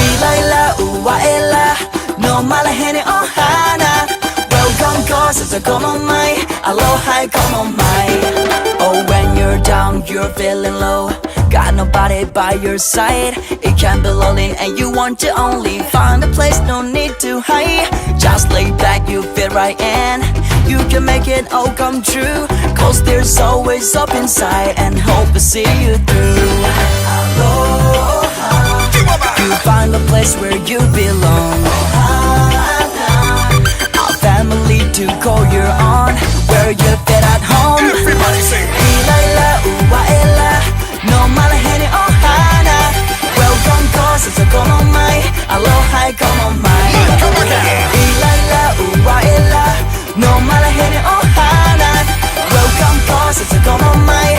Ilaila uwaela no malahene ohana. Welcome cause it's a come on my aloha come on my. Oh, when you're down, you're feeling low, got nobody by your side. It can be lonely and you want to only find a place, no need to hide. Just lay back, you fit right in. You can make it all come true, cause there's always hope inside and hope to see you through. Aloha, you find a place where you belong. Our family to call your own, where you fit at home. Everybody sing. Ilaila uwaela no malahene ohana. Welcome cause it's a come on my aloha come on my. Come again. Ilaila uwaela no malahene ohana. Welcome cause it's a come on my